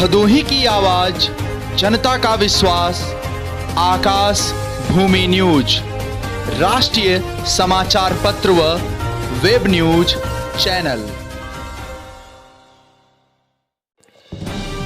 भदोही की आवाज, जनता का विश्वास, आकाश भूमि न्यूज, राष्ट्रीय समाचार पत्र व वेब न्यूज चैनल।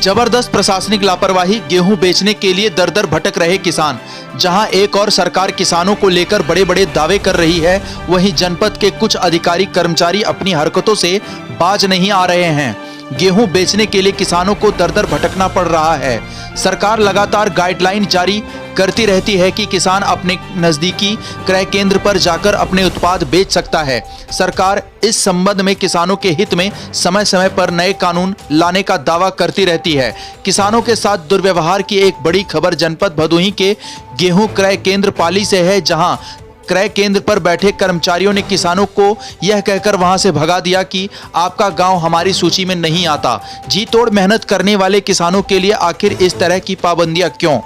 जबरदस्त प्रशासनिक लापरवाही, गेहूं बेचने के लिए दर दर भटक रहे किसान। जहां एक और सरकार किसानों को लेकर बड़े बड़े दावे कर रही है, वहीं जनपद के कुछ अधिकारी कर्मचारी अपनी हरकतों से बाज नहीं आ रहे हैं। गेहूं बेचने के लिए किसानों को दर दर भटकना पड़ रहा है। सरकार लगातार गाइडलाइन जारी करती रहती है कि किसान अपने नजदीकी क्रय केंद्र पर जाकर अपने उत्पाद बेच सकता है। सरकार इस संबंध में किसानों के हित में समय समय पर नए कानून लाने का दावा करती रहती है। किसानों के साथ दुर्व्यवहार की एक बड़ी खबर जनपद भदोही के गेहूं क्रय केंद्र पाली से है, जहां क्रय केंद्र पर बैठे कर्मचारियों ने किसानों को यह कहकर वहां से भगा दिया कि आपका गांव हमारी सूची में नहीं आता। जी तोड़ मेहनत करने वाले किसानों के लिए आखिर इस तरह की पाबंदियां क्यों?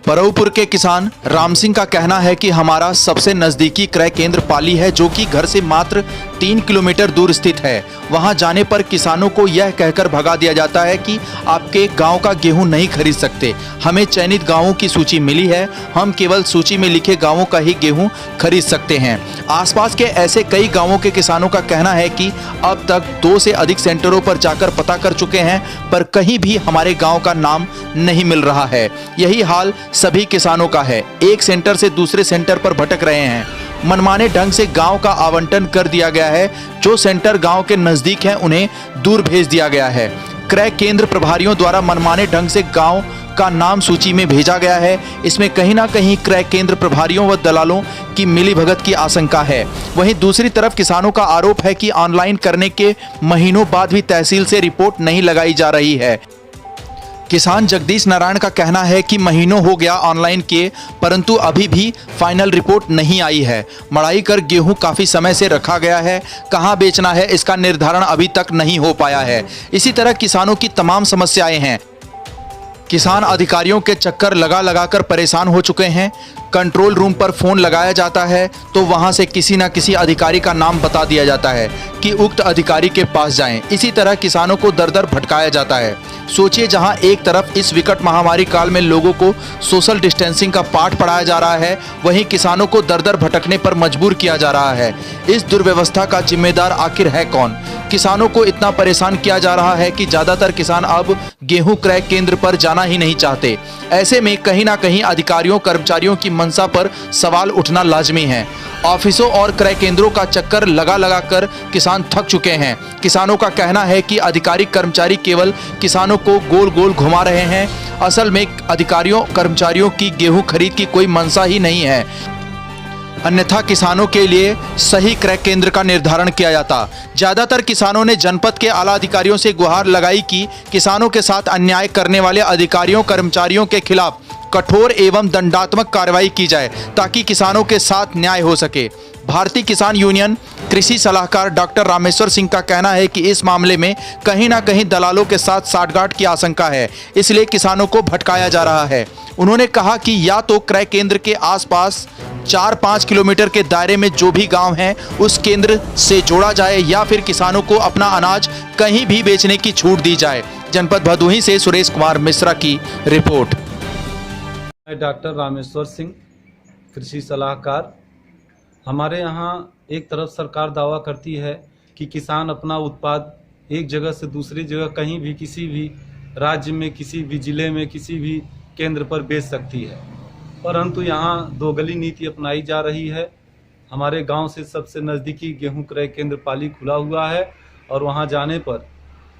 परऊपुर के किसान राम सिंह का कहना है कि हमारा सबसे नजदीकी क्रय केंद्र पाली है, जो कि घर से मात्र 3 किलोमीटर दूर स्थित है। वहां जाने पर किसानों को यह कहकर भगा दिया जाता है कि आपके गांव का गेहूं नहीं खरीद सकते। हमें चयनित गांवों की सूची मिली है, हम केवल सूची में लिखे गांवों का ही गेहूं खरीद सकते हैं। आसपास के ऐसे कई गांवों के किसानों का कहना है कि अब तक 2 से अधिक सेंटरों पर जाकर पता कर चुके हैं, पर कहीं भी हमारे गाँव का नाम नहीं मिल रहा है। यही हाल सभी किसानों का है, एक सेंटर से दूसरे सेंटर पर भटक रहे हैं। मनमाने ढंग से गांव का आवंटन कर दिया गया है। जो सेंटर गांव के नजदीक हैं, उन्हें दूर भेज दिया गया है। क्रय केंद्र प्रभारियों द्वारा मनमाने ढंग से गांव का नाम सूची में भेजा गया है। इसमें कहीं ना कहीं क्रय केंद्र प्रभारियों व दलालों की मिलीभगत की आशंका है। वहीं दूसरी तरफ किसानों का आरोप है कि ऑनलाइन करने के महीनों बाद भी तहसील से रिपोर्ट नहीं लगाई जा रही है। किसान जगदीश नारायण का कहना है कि महीनों हो गया ऑनलाइन किए, परंतु अभी भी फाइनल रिपोर्ट नहीं आई है। मड़ाई कर गेहूं काफ़ी समय से रखा गया है, कहां बेचना है इसका निर्धारण अभी तक नहीं हो पाया है। इसी तरह किसानों की तमाम समस्याएं हैं। किसान अधिकारियों के चक्कर लगा कर परेशान हो चुके हैं। कंट्रोल रूम पर फ़ोन लगाया जाता है तो वहां से किसी न किसी अधिकारी का नाम बता दिया जाता है कि उक्त अधिकारी के पास जाएं। इसी तरह किसानों को दर दर भटकाया जाता है। सोचिए, जहां एक तरफ इस विकट महामारी काल में लोगों को सोशल डिस्टेंसिंग का पाठ पढ़ाया जा रहा है, वहीं किसानों को दर दर भटकने पर मजबूर किया जा रहा है। इस दुर्व्यवस्था का जिम्मेदार आखिर है कौन? किसानों को इतना परेशान किया जा रहा है कि ज़्यादातर किसान अब गेहूं क्रय केंद्र पर जाना ही नहीं चाहते। ऐसे में कहीं ना कहीं अधिकारियों कर्मचारियों की मंशा पर सवाल उठना लाजमी है। ऑफिसों और क्रय केंद्रों का चक्कर लगा कर किसान थक चुके हैं। किसानों का कहना है कि अधिकारी कर्मचारी केवल किसानों को गोल गोल घुमा रहे हैं। असल में अधिकारियों कर्मचारियों की गेहूं खरीद की कोई मंशा ही नहीं है, अन्यथा किसानों के लिए सही क्रय केंद्र का निर्धारण किया जाता। ज्यादातर किसानों ने जनपद के आला अधिकारियों से गुहार लगाई कि किसानों के साथ अन्याय करने वाले अधिकारियों कर्मचारियों के खिलाफ कठोर एवं दंडात्मक कार्रवाई की जाए, ताकि किसानों के साथ न्याय हो सके। भारतीय किसान यूनियन कृषि सलाहकार डॉक्टर रामेश्वर सिंह का कहना है कि इस मामले में कहीं ना कहीं दलालों के साथ साठगांठ की आशंका है, इसलिए किसानों को भटकाया जा रहा है। उन्होंने कहा कि या तो क्रय केंद्र के आसपास 4-5 किलोमीटर के दायरे में जो भी गांव हैं उस केंद्र से जोड़ा जाए, या फिर किसानों को अपना अनाज कहीं भी बेचने की छूट दी जाए। जनपद भदोही से सुरेश कुमार मिश्रा की रिपोर्ट। डॉक्टर रामेश्वर सिंह, कृषि सलाहकार। हमारे यहाँ एक तरफ सरकार दावा करती है कि किसान अपना उत्पाद एक जगह से दूसरी जगह कहीं भी किसी भी राज्य में किसी भी जिले में किसी भी केंद्र पर बेच सकती है, परंतु यहाँ दोगली नीति अपनाई जा रही है। हमारे गांव से सबसे नज़दीकी गेहूं क्रय केंद्र पाली खुला हुआ है और वहां जाने पर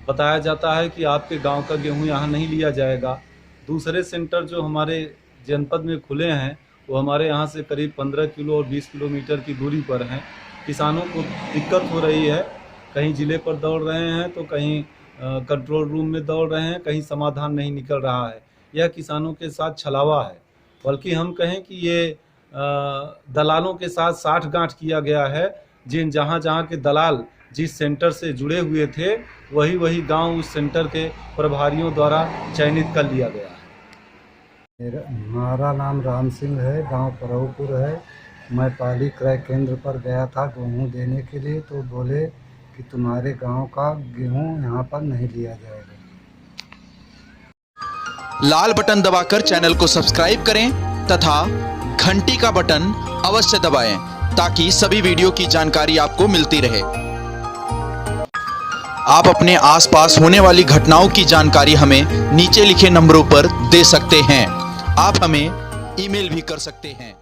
बताया जाता है कि आपके गांव का गेहूं यहाँ नहीं लिया जाएगा। दूसरे सेंटर जो हमारे जनपद में खुले हैं वो हमारे यहाँ से करीब 15 किलो और 20 किलोमीटर की दूरी पर हैं। किसानों को दिक्कत हो रही है, कहीं ज़िले पर दौड़ रहे हैं तो कहीं कंट्रोल रूम में दौड़ रहे हैं, कहीं समाधान नहीं निकल रहा है। यह किसानों के साथ छलावा है, बल्कि हम कहें कि ये दलालों के साथ साठगांठ किया गया है। जहाँ के दलाल जिस सेंटर से जुड़े हुए थे वही गांव उस सेंटर के प्रभारियों द्वारा चयनित कर लिया गया है। हमारा नाम राम सिंह है, गांव परऊपुर है। मैं पाली क्रय केंद्र पर गया था गेहूं देने के लिए, तो बोले कि तुम्हारे गांव का गेहूं यहां पर नहीं लिया जाएगा। लाल बटन दबाकर चैनल को सब्सक्राइब करें तथा घंटी का बटन अवश्य दबाएं ताकि सभी वीडियो की जानकारी आपको मिलती रहे। आप अपने आसपास होने वाली घटनाओं की जानकारी हमें नीचे लिखे नंबरों पर दे सकते हैं। आप हमें ईमेल भी कर सकते हैं।